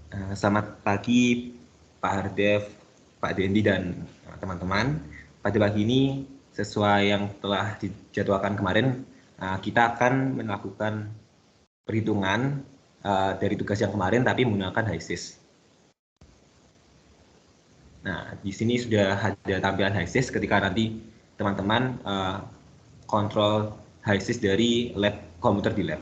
Selamat pagi Pak Hardev, Pak Dendi, dan teman-teman. Pada pagi ini, sesuai yang telah dijadwalkan kemarin, kita akan melakukan perhitungan dari tugas yang kemarin, tapi menggunakan HISIS. Nah, di sini sudah ada tampilan HISIS ketika nanti teman-teman kontrol HISIS dari lab komputer di lab.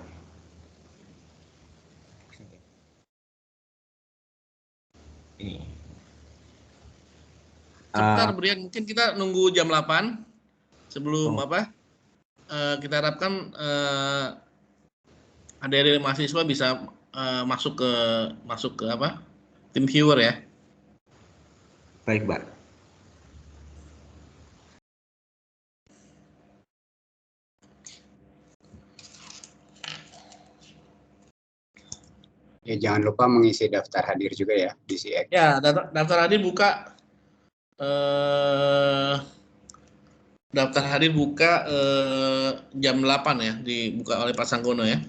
Ini. Sebentar, Brian, mungkin kita nunggu jam 8 sebelum kita harapkan adik-adik mahasiswa bisa masuk ke tim viewer ya. Baik, Pak. Ya, jangan lupa mengisi daftar hadir juga ya di CX. Ya, daftar hadir buka. Daftar hadir buka jam 8 ya, dibuka oleh Pak Sanggono ya.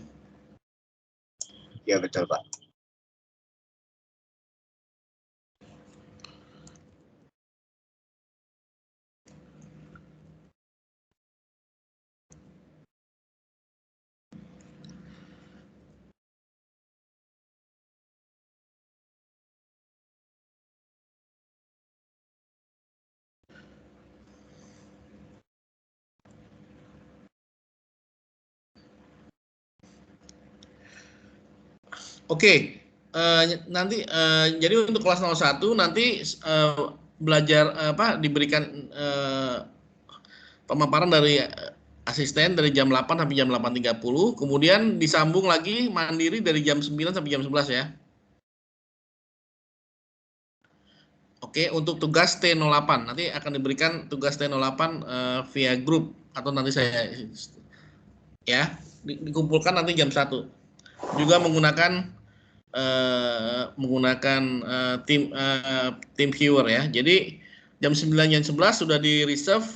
Ya, betul, Pak. Oke, nanti jadi untuk kelas 01 nanti belajar diberikan pemaparan dari asisten dari jam 8 sampai jam 8.30, kemudian disambung lagi mandiri dari jam 9 sampai jam 11 ya. Oke, untuk tugas T08 nanti akan diberikan tugas T08 via grup atau nanti saya ya dikumpulkan nanti jam 1. Juga menggunakan tim viewer ya. Jadi jam 9 jam 11 sudah di reserve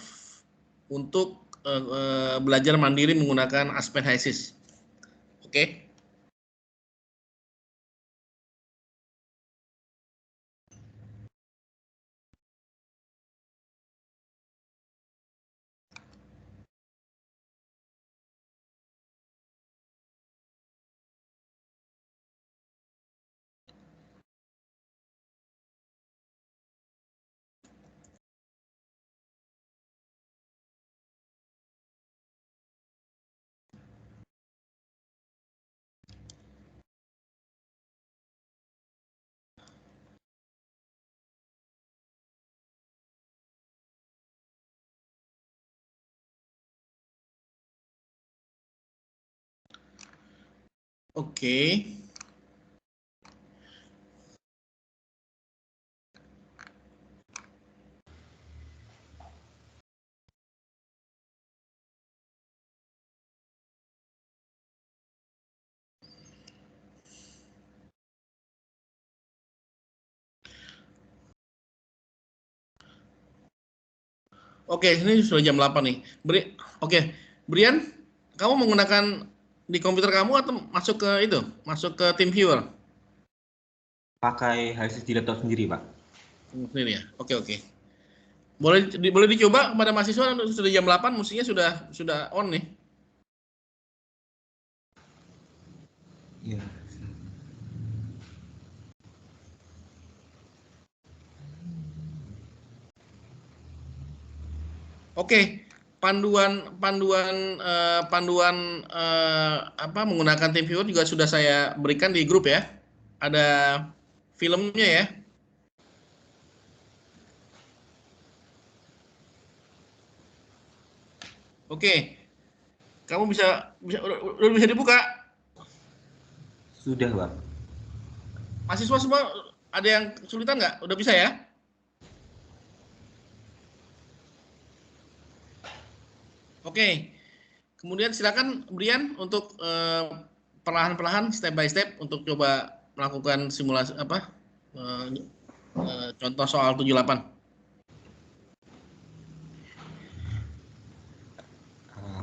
untuk belajar mandiri menggunakan Aspen HISIS. Oke. Oke. Oke, ini sudah jam 8 nih. Oke, Brian, kamu menggunakan di komputer kamu atau masuk ke itu? Masuk ke tim viewer? Pakai HISIS di laptop sendiri, Pak. Sendiri ya. Oke. Boleh dicoba kepada mahasiswa sudah jam 8 mestinya sudah on nih. Iya. Oke, panduan menggunakan tim viewer juga sudah saya berikan di grup ya. Ada filmnya ya. Oke. Kamu udah bisa dibuka? Sudah, Pak. Mahasiswa semua ada yang kesulitan nggak? Udah bisa ya? Oke. Kemudian silakan Brian untuk perlahan-perlahan step by step untuk coba melakukan simulasi contoh soal 78.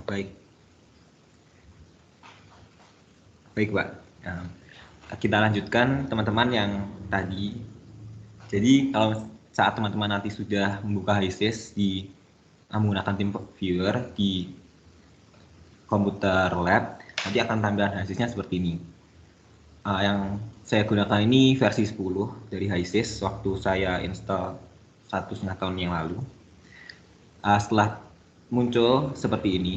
Baik. Baik, Pak. kita lanjutkan teman-teman yang tadi. Jadi kalau saat teman-teman nanti sudah membuka HISIS di menggunakan tim viewer di komputer lab, nanti akan tampilan HISIS-nya seperti ini. Yang saya gunakan ini versi 10 dari HISIS waktu saya install 1,5 tahun yang lalu. Setelah muncul seperti ini,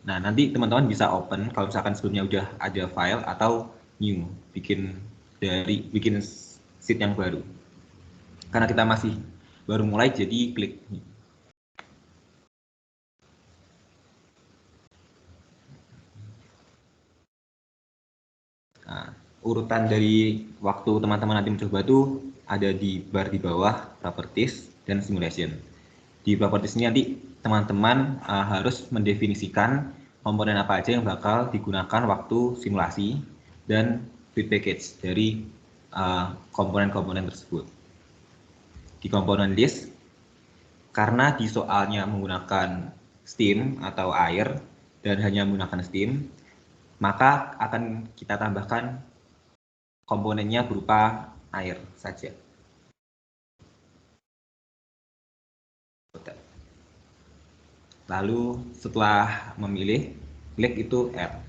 nah nanti teman-teman bisa open kalau misalkan sebelumnya udah ada file atau new, bikin sheet yang baru. Karena kita masih baru mulai, jadi klik. Nah, urutan dari waktu teman-teman nanti mencoba itu ada di bar di bawah, properties dan simulation. Di properties ini nanti teman-teman harus mendefinisikan komponen apa aja yang bakal digunakan waktu simulasi dan fluid package dari komponen-komponen tersebut. Di komponen list, karena di soalnya menggunakan steam atau air dan hanya menggunakan steam, maka akan kita tambahkan komponennya berupa air saja. Lalu setelah memilih, klik itu add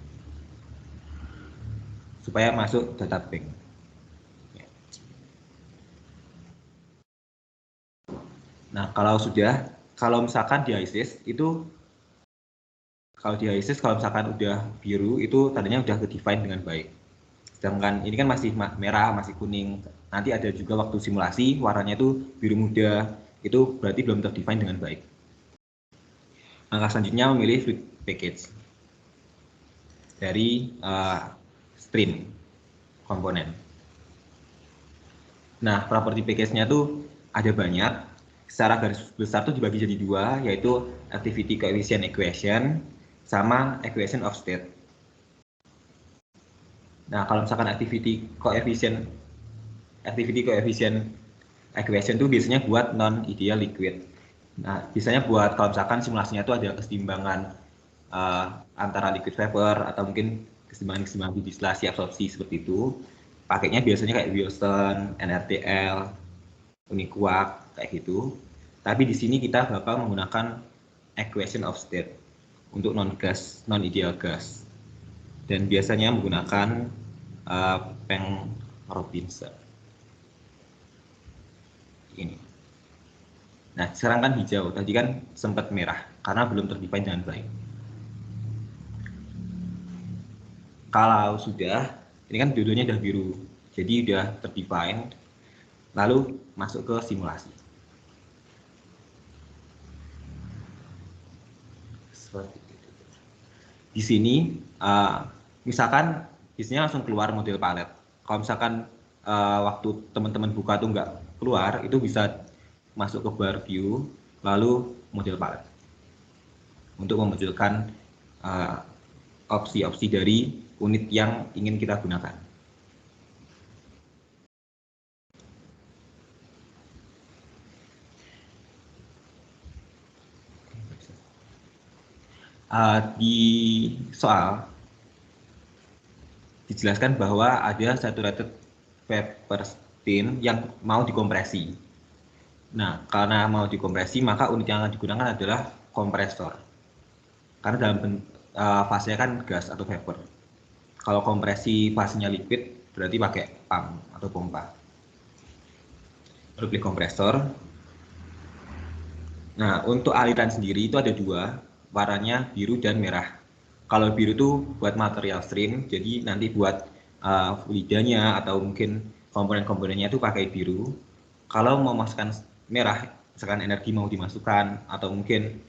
supaya masuk data bank. Nah, kalau misalkan di HISIS itu, kalau misalkan udah biru itu tandanya udah ke-define dengan baik. Sedangkan ini kan masih merah, masih kuning. Nanti ada juga waktu simulasi warnanya itu biru muda, itu berarti belum ter-define dengan baik. Langkah selanjutnya memilih fluid package dari stream komponen. Nah, property package-nya tuh ada banyak. Secara garis besar tuh dibagi jadi dua, yaitu activity coefficient equation sama equation of state. Nah, kalau misalkan activity coefficient equation itu biasanya buat non ideal liquid. Nah, biasanya buat kalau misalkan simulasinya itu ada keseimbangan antara liquid vapor atau mungkin keseimbangan distilasi absorpsi seperti itu. Pakainya biasanya kayak Wilson, NRTL, Uniquark kayak gitu. Tapi di sini kita bakal menggunakan equation of state untuk non ideal gas. Dan biasanya menggunakan Peng Robinson. Ini. Nah, sekarang kan hijau, tadi kan sempat merah karena belum terdefine dengan baik. Kalau sudah, ini kan dua-duanya udah biru, jadi udah terdefine, lalu masuk ke simulasi. Di sini, misalkan biasanya langsung keluar model palet. Kalau misalkan waktu teman-teman buka tuh nggak keluar, itu bisa masuk ke bar view, lalu model palet untuk memunculkan opsi-opsi dari unit yang ingin kita gunakan. Di soal dijelaskan bahwa ada saturated vapor steam yang mau dikompresi. Nah, karena mau dikompresi, maka unit yang akan digunakan adalah kompresor. Karena dalam fasenya kan gas atau vapor. Kalau kompresi fasenya liquid, berarti pakai pump atau pompa. Lalu klik kompresor. Nah, untuk aliran sendiri itu ada dua, warnanya biru dan merah. Kalau biru itu buat material stream, jadi nanti buat fluidanya atau mungkin komponen-komponennya itu pakai biru. Kalau mau masukkan merah, misalkan energi mau dimasukkan atau mungkin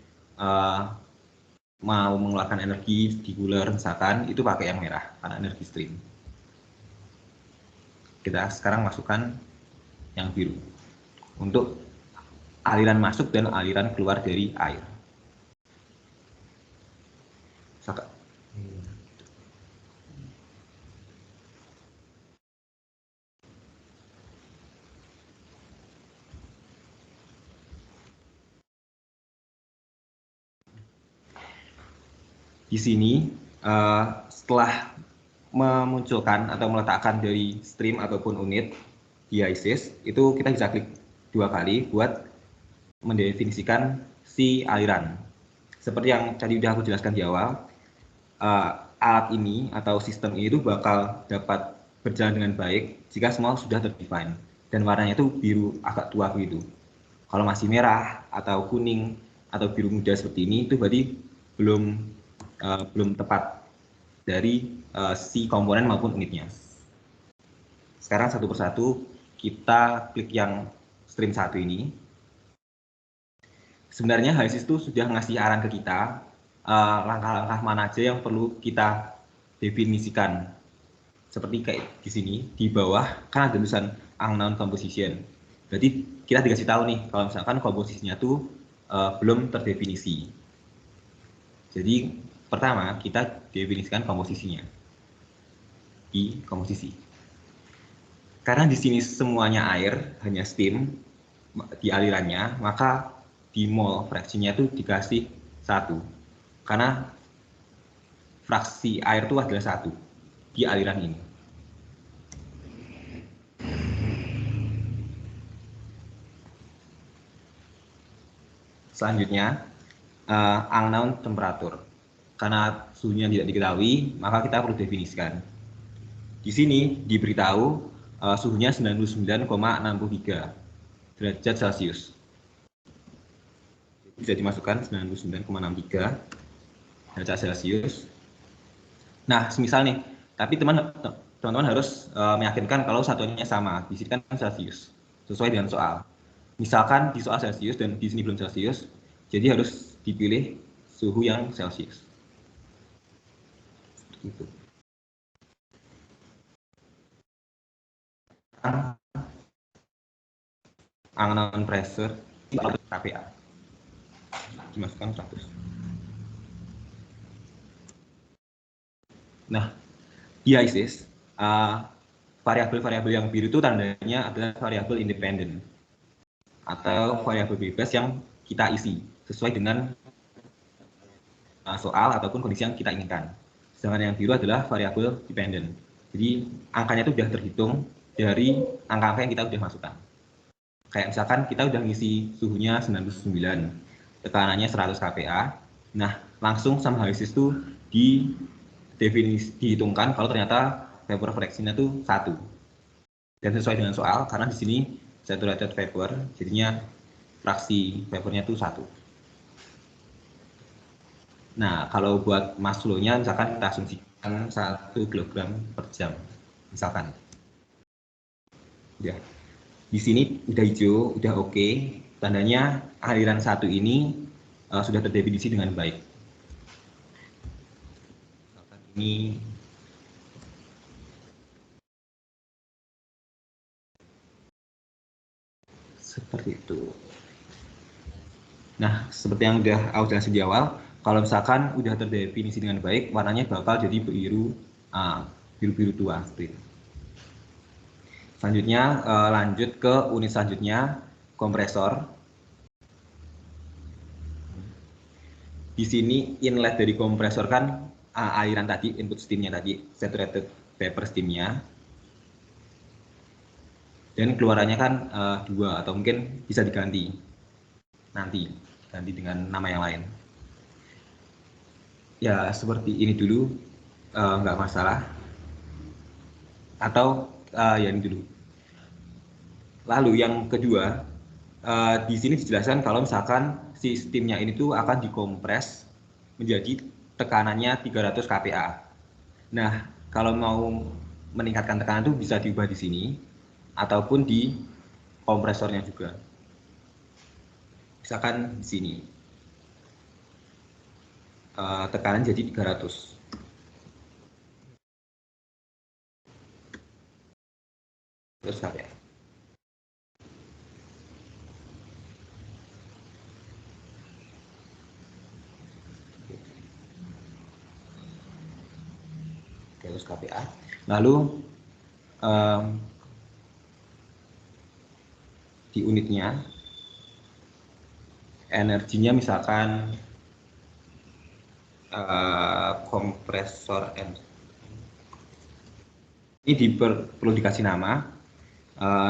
mau mengeluarkan energi di cooler misalkan, itu pakai yang merah karena energi stream. Kita sekarang masukkan yang biru untuk aliran masuk dan aliran keluar dari air. Di sini setelah memunculkan atau meletakkan dari stream ataupun unit di ISIS, itu kita bisa klik 2 kali buat mendefinisikan si aliran. Seperti yang tadi udah aku jelaskan di awal, alat ini atau sistem ini itu bakal dapat berjalan dengan baik jika semua sudah terdefine dan warnanya itu biru agak tua begitu. Kalau masih merah atau kuning atau biru muda seperti ini, itu berarti belum tepat dari si komponen maupun unitnya. Sekarang satu persatu kita klik yang stream 1 ini. Sebenarnya HISIS itu sudah ngasih arahan ke kita langkah-langkah mana aja yang perlu kita definisikan. Seperti kayak di sini, di bawah kan ada tulisan unknown composition. Berarti kita dikasih tahu nih kalau misalkan komposisinya tuh belum terdefinisi. Jadi pertama kita definisikan komposisinya di komposisi. Karena di sini semuanya air, hanya steam di alirannya, maka di mol fraksinya itu dikasih 1. Karena fraksi air itu adalah 1 di aliran ini. Selanjutnya, unknown temperatur. Karena suhunya tidak diketahui, maka kita perlu definisikan. Di sini diberitahu suhunya 99,63 derajat Celcius. Bisa dimasukkan 99,63 derajat Celcius. Nah, semisal nih, tapi teman-teman harus meyakinkan kalau satuannya sama. Di sini kan Celcius, sesuai dengan soal. Misalkan di soal Celcius dan di sini belum Celcius, jadi harus dipilih suhu yang Celcius. Seperti itu. Unknown pressure KPA. Dimasukkan 100. Nah, di ISIS, variabel-variabel yang biru itu tandanya adalah variabel independen atau variabel bebas yang kita isi sesuai dengan soal ataupun kondisi yang kita inginkan. Sedangkan yang biru adalah variabel dependent. Jadi angkanya itu sudah terhitung dari angka-angka yang kita sudah masukkan. Kayak misalkan kita udah ngisi suhunya 99, tekanannya 100 kPa. Nah, langsung sama HISIS itu dihitungkan kalau ternyata vapor fraction-nya itu 1. Dan sesuai dengan soal, karena di sini saturated vapor, jadinya fraksi vapornya itu 1. Nah, kalau buat mass flow-nya misalkan kita asumsikan 1 kg per jam, misalkan. Ya. Di sini udah hijau, udah oke. Tandanya aliran 1 ini sudah terdefinisi dengan baik. Ini seperti itu. Nah, seperti yang udah aku jelasin di awal, kalau misalkan udah terdefinisi dengan baik, warnanya bakal jadi biru-biru tua seperti itu. Selanjutnya lanjut ke unit selanjutnya, kompresor. Di sini inlet dari kompresor kan aliran tadi, input steamnya tadi, saturated vapor steamnya. Dan keluarannya kan 2 atau mungkin bisa diganti nanti, ganti dengan nama yang lain. Ya seperti ini dulu, nggak masalah. Atau ya ini dulu. Lalu yang kedua, di sini dijelaskan kalau misalkan sistemnya ini tuh akan dikompres menjadi tekanannya 300 kPa. Nah, kalau mau meningkatkan tekanan itu bisa diubah di sini ataupun di kompresornya juga. Misalkan di sini tekanan jadi 300. Terus kPa. Terus kPa. Lalu di unitnya energinya misalkan kompresor Ini perlu dikasih nama,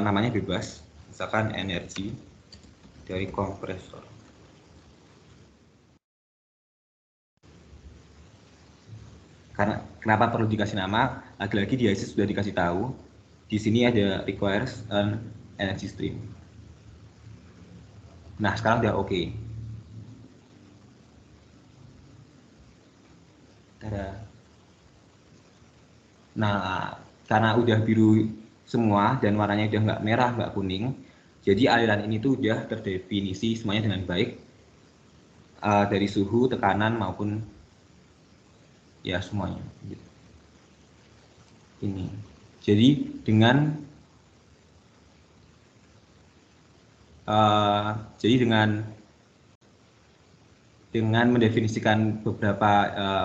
namanya bebas, misalkan energi dari kompresor. Karena kenapa perlu dikasih nama? Lagi-lagi di IC sudah dikasih tahu. Di sini ada requires an energy stream. Nah, sekarang udah oke. Nah, karena udah biru semua dan warnanya udah nggak merah, nggak kuning, jadi aliran ini tuh udah terdefinisi semuanya dengan baik dari suhu, tekanan maupun ya semuanya. Gitu. Ini. Jadi dengan mendefinisikan beberapa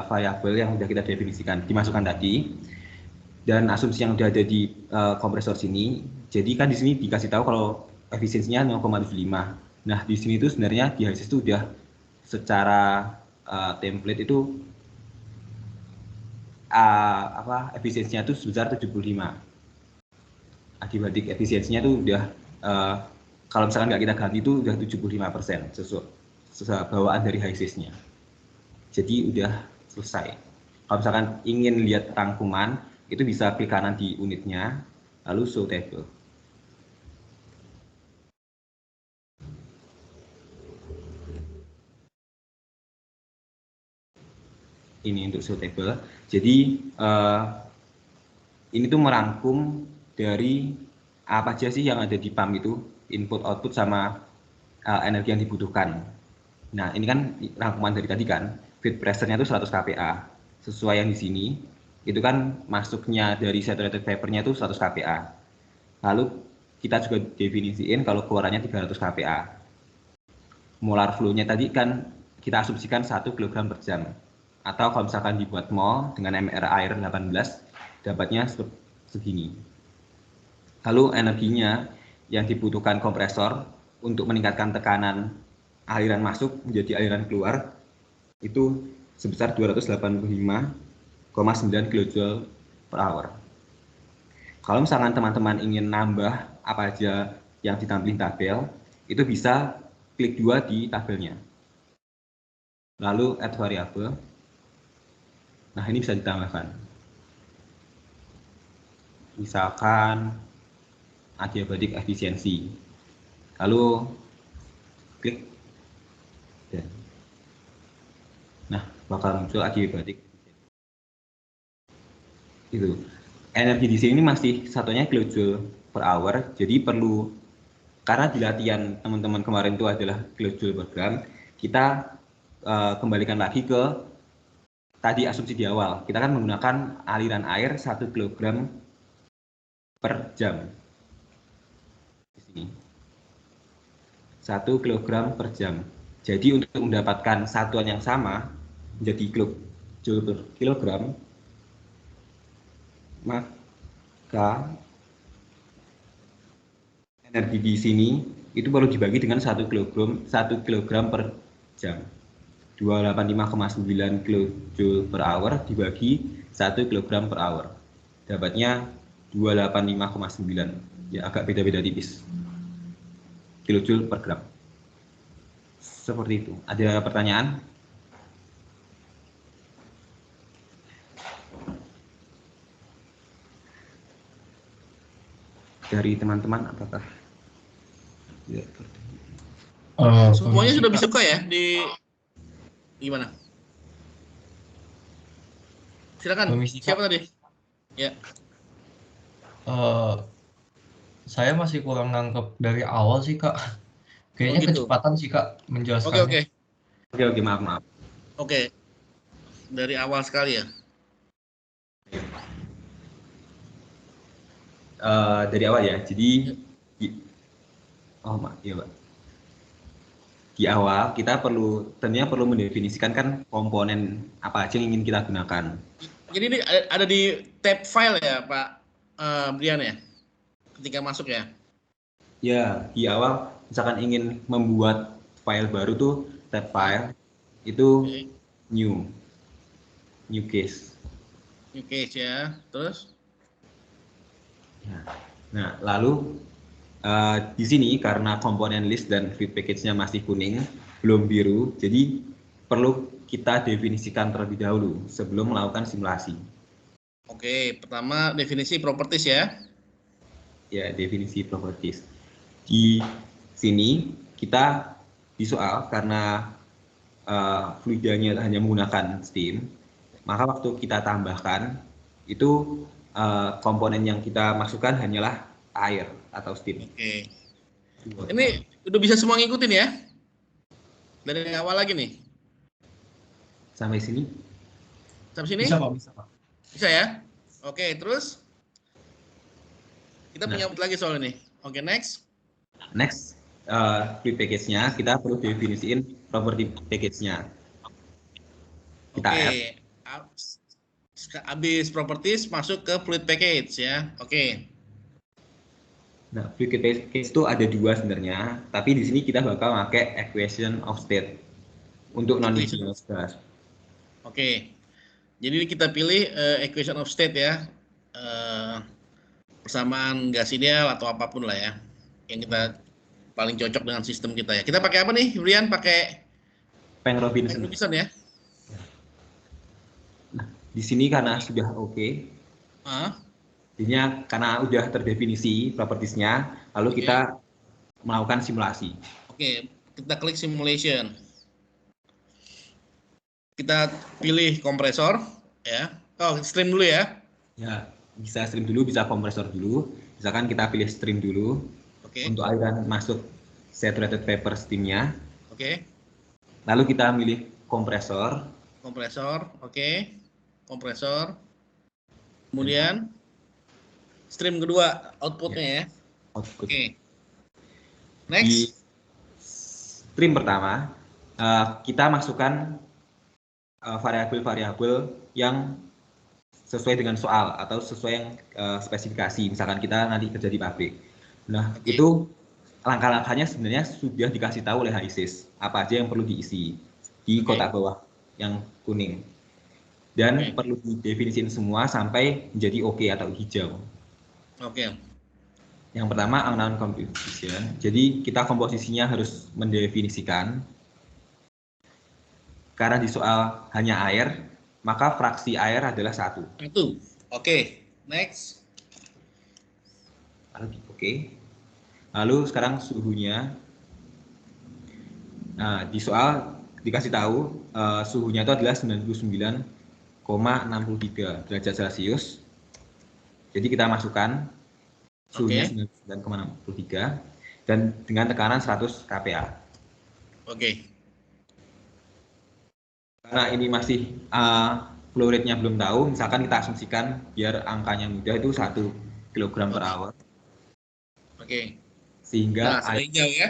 variabel yang sudah kita definisikan, dimasukkan tadi, dan asumsi yang sudah ada di kompresor sini, jadi kan di sini dikasih tahu kalau efisiensinya 0,75. Nah, di sini itu sebenarnya di HSS itu sudah secara template itu efisiensinya itu sebesar 75. Adiabatik efisiensinya itu udah kalau misalkan nggak kita ganti itu udah 75% sesuai bawaan dari HSS-nya. Jadi udah selesai. Kalau misalkan ingin lihat rangkuman, itu bisa klik kanan di unitnya, lalu show table. Ini untuk show table. Jadi ini tuh merangkum dari apa aja sih yang ada di pump itu, input output sama energi yang dibutuhkan. Nah, ini kan rangkuman dari tadi kan, feed pressure-nya itu 100 kPa. Sesuai yang di sini, itu kan masuknya dari saturated vapor-nya itu 100 kPa. Lalu kita juga definisiin kalau keluarannya 300 kPa. Molar flow-nya tadi kan kita asumsikan 1 kg per jam. Atau kalau misalkan dibuat mol dengan MR air 18, dapatnya segini. Lalu energinya yang dibutuhkan kompresor untuk meningkatkan tekanan aliran masuk menjadi aliran keluar itu sebesar 285,9 kJ per hour. Kalau misalkan teman-teman ingin nambah apa aja yang ditampilkan tabel, itu bisa klik 2 di tabelnya. Lalu add variable. Nah, ini bisa ditambahkan. Misalkan adiabatik efisiensi. Lalu klik. Nah, bakal muncul adiabatik. Itu. Energi di sini masih satunya kilojoule per hour, jadi perlu, karena di latihan teman-teman kemarin itu adalah kilojoule per gram, kita kembalikan lagi ke tadi asumsi di awal. Kita kan menggunakan aliran air 1 kg per jam. Di sini. 1 kg per jam. Jadi untuk mendapatkan satuan yang sama, menjadi kilojoule per kilogram, maka energi di sini itu perlu dibagi dengan 1 kg per jam. 285,9 kJ per hour dibagi 1 kg per hour. Dapatnya 285,9. Ya, agak beda-beda tipis. Kilojoule per gram. Seperti itu. Ada pertanyaan? Dari teman-teman apakah? Ya, semuanya sudah bisa kok ya di gimana? Silakan. Siapa tadi? Ya. Saya masih kurang nangkep dari awal sih, Kak. Kayaknya gitu. kecepatan sih, Kak, menjelaskannya. Oke, maaf. Oke. Dari awal sekali ya. Dari awal ya. Jadi iya, Pak. Di awal kita tentunya perlu mendefinisikan kan komponen apa aja yang ingin kita gunakan. Jadi ini ada di tab file ya, Pak Brian ya? Ketika masuk ya? Ya, di awal misalkan ingin membuat file baru tuh tab file itu new case. New case ya. Terus? Nah, lalu di sini karena komponen list dan fluid package-nya masih kuning, belum biru, jadi perlu kita definisikan terlebih dahulu sebelum melakukan simulasi. Oke, pertama definisi properties ya. Ya, definisi properties. Di sini kita di soal karena fluidanya hanya menggunakan steam, maka waktu kita tambahkan itu komponen yang kita masukkan hanyalah air atau steam. Oke. Ini udah bisa semua ngikutin ya? Dari awal lagi nih. Sampai sini? Sampai sini? Bisa Pak, bisa Pak. Bisa ya? Oke, terus kita Nah. punya lagi soal ini. Oke, next. Next, fluid package-nya kita perlu definisiin property package-nya. Kita add. Oke. Habis properties masuk ke fluid package ya. Oke. Nah, fluid package itu ada dua sebenarnya, tapi di sini kita bakal pakai equation of state untuk non-linear gas. Oke. Jadi kita pilih equation of state ya. Persamaan gas ideal atau apapun lah ya. Yang kita paling cocok dengan sistem kita ya. Kita pakai apa nih, Brian? Pakai Penck-Robinson. Robinson ya. Nah, di sini karena sudah oke, jadinya karena udah terdefinisi propertiesnya, lalu kita melakukan simulasi. Oke, kita klik simulation. Kita pilih kompresor ya. Oh, stream dulu ya. Ya, bisa stream dulu, bisa kompresor dulu. Misalkan kita pilih stream dulu. Oke. Untuk aliran masuk saturated vapor steam-nya. Oke. Lalu kita milih kompresor. Kompresor, oke. Kompresor. Kemudian stream kedua outputnya ya. Output. Oke. Di Next. stream pertama, kita masukkan variabel-variabel yang sesuai dengan soal atau sesuai yang spesifikasi. Misalkan kita nanti kerja di pabrik. Nah, itu langkah-langkahnya sebenarnya sudah dikasih tahu oleh HISIS. Apa aja yang perlu diisi di kotak bawah yang kuning. Dan perlu didefinisikan semua sampai menjadi oke atau hijau. Oke. Yang pertama, unknown composition. Jadi kita komposisinya harus mendefinisikan. Karena di soal hanya air, maka fraksi air adalah 1. Oke. Next. Oke. Lalu sekarang suhunya. Nah, di soal dikasih tahu suhunya itu adalah 99,63 derajat Celcius. Jadi kita masukkan suhunya 99,63 dan dengan tekanan 100 kPa. Oke. Karena ini masih flow rate-nya belum tahu, misalkan kita asumsikan biar angkanya mudah itu 1 kg per hour. Oke. Sehingga sudah hijau ya.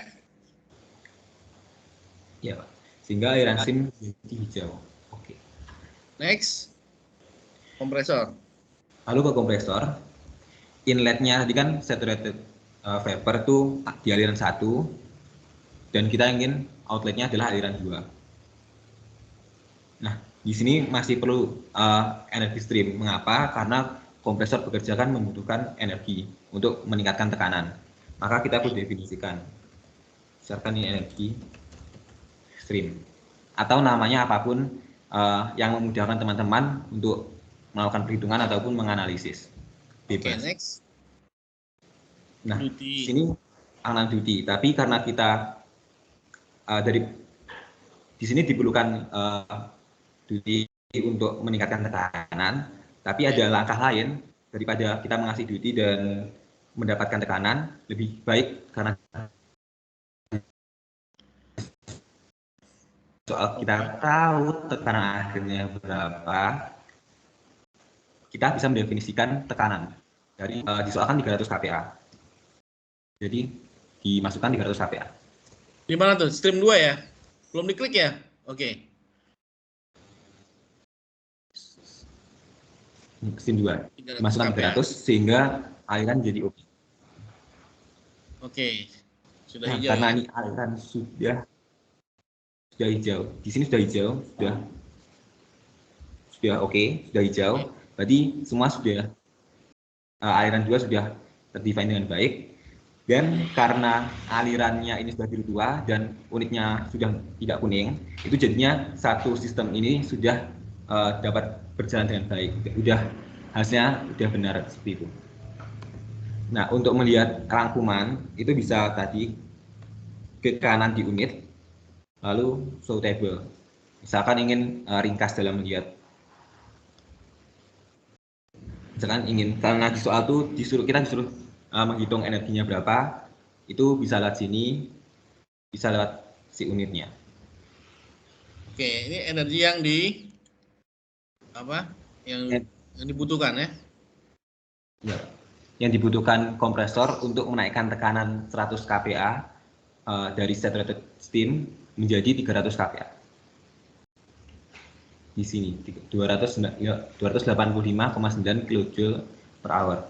Ya, sehingga aliran steam jadi hijau. Oke. Next. Kompresor. Lalu ke kompresor. Inletnya tadi kan saturated vapor itu di aliran 1 dan kita ingin outletnya adalah aliran 2. Nah, di sini masih perlu energi stream. Mengapa? Karena kompresor bekerja kan membutuhkan energi untuk meningkatkan tekanan. Maka kita perlu definisikan. Misalkan ini energi stream. Atau namanya apapun yang memudahkan teman-teman untuk melakukan perhitungan ataupun menganalisis. Bebas. Oke, next. Nah, di sini unknown duty. Tapi karena kita di sini diperlukan duty untuk meningkatkan tekanan, tapi ada langkah lain daripada kita mengasih duty dan mendapatkan tekanan, lebih baik karena soal kita tahu tekanan akhirnya berapa, kita bisa mendefinisikan tekanan dari disoalkan 300 kPa. Jadi dimasukkan 300 kPa. Di mana tuh? Stream 2 ya? Belum diklik ya? Oke. Stream 2. Masukkan 300 sehingga aliran jadi oke. Oke. Sudah Nah, hijau. karena Ya? ini aliran sudah hijau. Di sini sudah hijau, sudah oke, sudah hijau. Berarti semua sudah aliran 2 sudah terdefine dengan baik. Dan karena alirannya ini sudah biru tua dan unitnya sudah tidak kuning, itu jadinya satu sistem ini sudah dapat berjalan dengan baik. Hasilnya sudah benar seperti itu. Nah, untuk melihat rangkuman itu bisa tadi ke kanan di unit, lalu show table. Misalkan ingin ringkas dalam melihat. Misalkan ingin, karena di soal itu kita disuruh menghitung energinya berapa, itu bisa lewat sini, bisa lewat si unitnya. Oke, ini energi yang yang dibutuhkan ya? Ya, yang dibutuhkan kompresor untuk menaikkan tekanan 100 kPa dari saturated steam menjadi 300 kPa. Di sini 285,9 kJ per hour.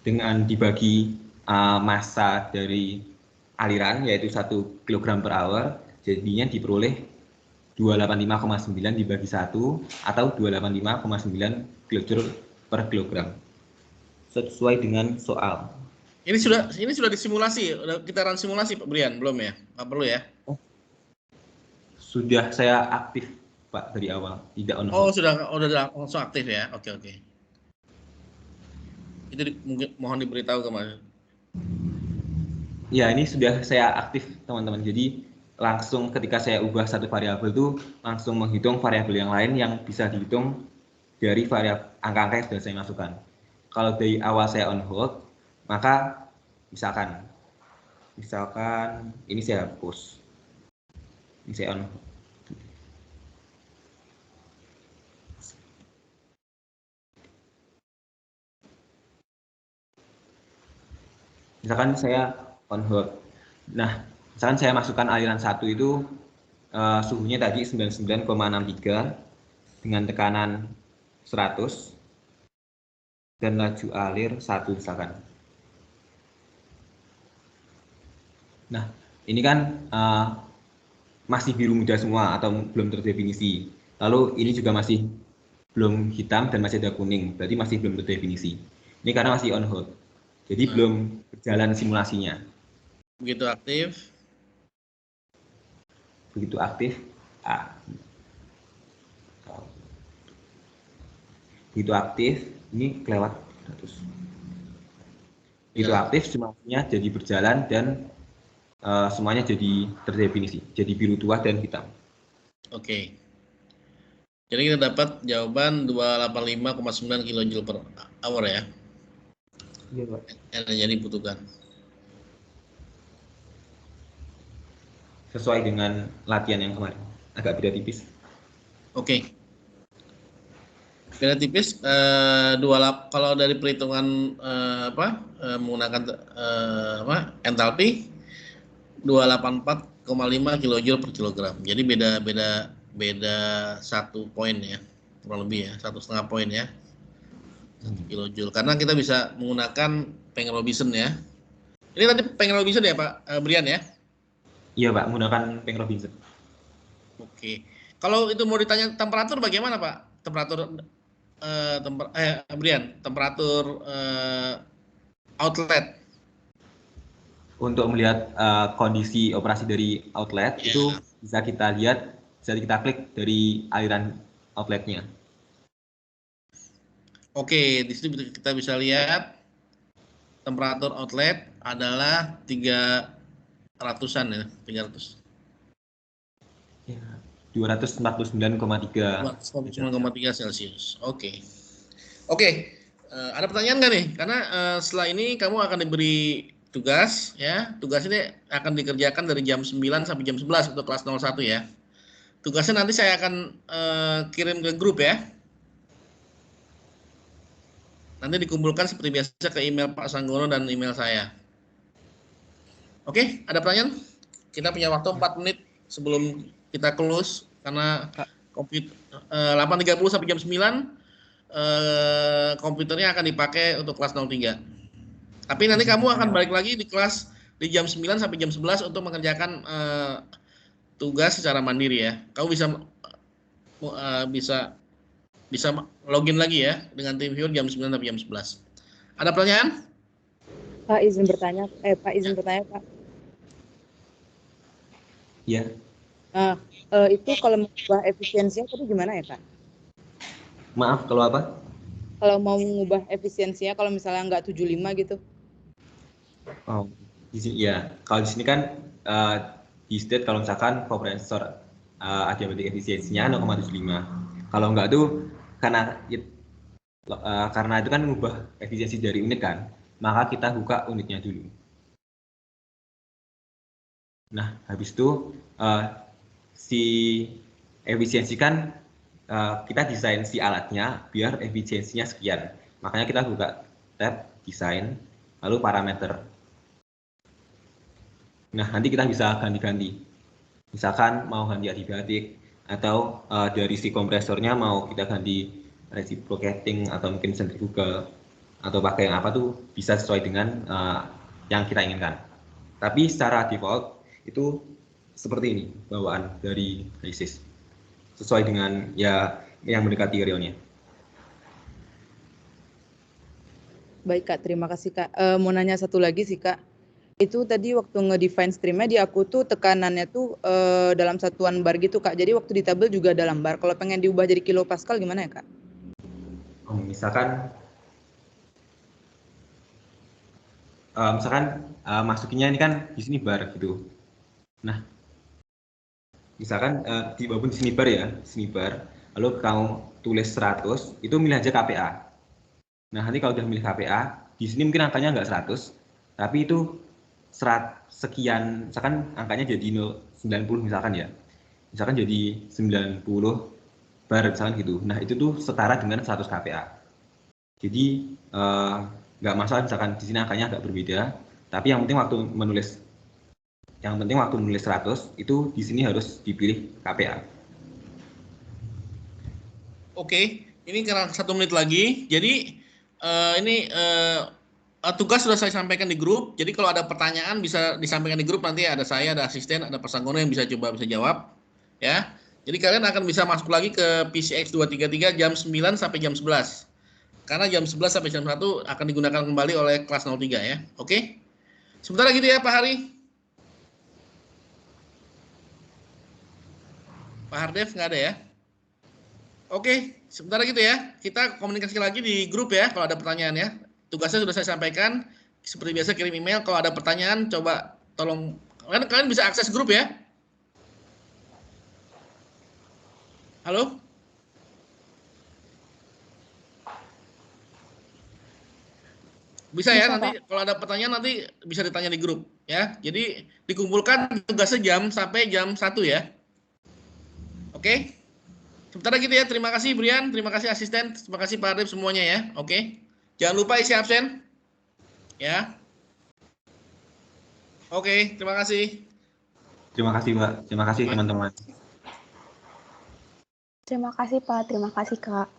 Dengan dibagi massa dari aliran yaitu 1 kg per hour, jadinya diperoleh 285,9 dibagi 1 atau 285,9 kJ per kilogram. Sesuai dengan soal. Ini sudah disimulasi, kita run simulasi Pak Brian, belum ya? Nggak perlu ya? Sudah saya aktif Pak dari awal, tidak on Oh, hold. sudah langsung aktif ya? Oke. Itu mungkin mohon diberitahu kemarin. Ya, ini sudah saya aktif teman-teman. Jadi langsung ketika saya ubah satu variabel itu langsung menghitung variabel yang lain yang bisa dihitung dari variabel angka-angka yang sudah saya masukkan. Kalau dari awal saya on hold, maka misalkan ini saya hapus. Ini saya on hold. Misalkan saya on hold. Nah, misalkan saya masukkan aliran 1 itu suhunya tadi 99,63 dengan tekanan 100 dan laju alir 1 misalkan. Nah, ini kan masih biru muda semua atau belum terdefinisi. Lalu ini juga masih belum hitam dan masih ada kuning, berarti masih belum terdefinisi. Ini karena masih on hold. Jadi belum berjalan simulasinya. Begitu aktif, begitu aktif, ini kelewat 100. Begitu aktif, simulasinya jadi berjalan dan semuanya jadi terdefinisi, jadi biru tua dan hitam. Oke. Jadi kita dapat jawaban 285,9 kJ per hour ya? Iya, Pak. Energi yang dibutuhkan. Sesuai dengan latihan yang kemarin, agak beda tipis. Oke. Beda tipis. Kalau dari perhitungan menggunakan entalpi 284,5 kJ per kilogram. Jadi beda 1 poin ya, kurang lebih ya, 1,5 poin ya. 1 kilojoule. Karena kita bisa menggunakan Pengen-Robinson ya. Ini tadi Pengen-Robinson ya Pak Brian ya? Iya Pak, menggunakan Pengen-Robinson. Oke. Kalau itu mau ditanya temperatur bagaimana Pak? Temperatur Brian, temperatur outlet. Untuk melihat kondisi operasi dari outlet itu bisa kita lihat, bisa kita klik dari aliran outletnya. Oke, di situ kita bisa lihat temperatur outlet adalah 300-an ya, 300. Ya, 249,3. 249,3 Celcius. Oke. Ada pertanyaan nggak nih? Karena setelah ini kamu akan diberi tugas ya. Tugas ini akan dikerjakan dari jam 9 sampai jam 11 untuk kelas 01 ya. Tugasnya nanti saya akan kirim ke grup ya. Nanti dikumpulkan seperti biasa ke email Pak Sanggono dan email saya. Oke, ada pertanyaan? Kita punya waktu 4 menit sebelum kita close karena 8.30 sampai jam 9 komputernya akan dipakai untuk kelas 03. Tapi nanti kamu akan balik lagi di kelas di jam 9 sampai jam 11 untuk mengerjakan tugas secara mandiri ya. Kamu bisa login lagi ya dengan TeamViewer jam 9 sampai jam 11. Ada pertanyaan? Pak izin bertanya, Pak. Ya, Itu kalau mengubah efisiensinya tadi gimana ya, Kak? maaf kalau apa? Kalau mau mengubah efisiensinya, kalau misalnya nggak 75 gitu. Oh, di sini ya. Kalau di sini kan di state kalau misalkan kompresor adiabatik efisiensinya 0,75. Kalau enggak tuh karena karena itu kan mengubah efisiensi dari unit kan, maka kita buka unitnya dulu. Nah, habis itu si efisiensi kan kita desain si alatnya biar efisiensinya sekian. Makanya kita buka tab desain, lalu parameter. Nah, nanti kita bisa ganti-ganti. Misalkan mau ganti adiabatik atau dari si kompresornya mau kita ganti reciprocating atau mungkin centrifugal atau pakai yang apa tuh bisa sesuai dengan yang kita inginkan. Tapi secara default itu seperti ini bawaan dari ISIS sesuai dengan ya yang mendekati realnya. Baik, Kak. Terima kasih, Kak. Mau nanya satu lagi sih, Kak. Itu tadi waktu nge-define streamnya di aku tuh tekanannya tuh dalam satuan bar gitu, Kak. Jadi waktu di tabel juga dalam bar. Kalau pengen diubah jadi kilopascal gimana ya, Kak? Misalkan masukinnya ini kan di sini bar gitu. Nah, misalkan walaupun di sini bar ya, sini bar, lalu kamu tulis 100, itu milih aja KPA. Nah, nanti kalau udah milih KPA, di sini mungkin angkanya nggak 100, tapi itu sekian, misalkan angkanya jadi 90 misalkan ya. Misalkan jadi 90 bar misalkan gitu. Nah, itu tuh setara dengan 100 KPA. Jadi nggak masalah misalkan di sini angkanya agak berbeda, tapi yang penting waktu menulis 100 itu di sini harus dipilih KPA. Oke, ini karena 1 menit lagi. Jadi ini tugas sudah saya sampaikan di grup. Jadi kalau ada pertanyaan bisa disampaikan di grup, nanti ada saya, ada asisten, ada Persanggono yang bisa jawab. Ya. Jadi kalian akan bisa masuk lagi ke PCX 233 jam 9 sampai jam 11. Karena jam 11 sampai jam 1 akan digunakan kembali oleh kelas 03 ya. Oke. Sebentar lagi ya Pak Hari. Pak Hardev nggak ada ya? Oke, sebentar gitu ya. Kita komunikasi lagi di grup ya kalau ada pertanyaan ya. Tugasnya sudah saya sampaikan. Seperti biasa kirim email. Kalau ada pertanyaan coba tolong. Kalian bisa akses grup ya. Halo? Bisa ya, nanti kalau ada pertanyaan nanti bisa ditanya di grup ya. Jadi dikumpulkan tugasnya sampai jam 1 ya. Oke? Sebentar gitu ya. Terima kasih Brian, terima kasih asisten, terima kasih Pak Arif semuanya ya. Oke. Jangan lupa isi absen. Ya. Oke, terima kasih. Terima kasih, Pak. Terima kasih, teman-teman. Terima kasih, Pak. Terima kasih, Kak.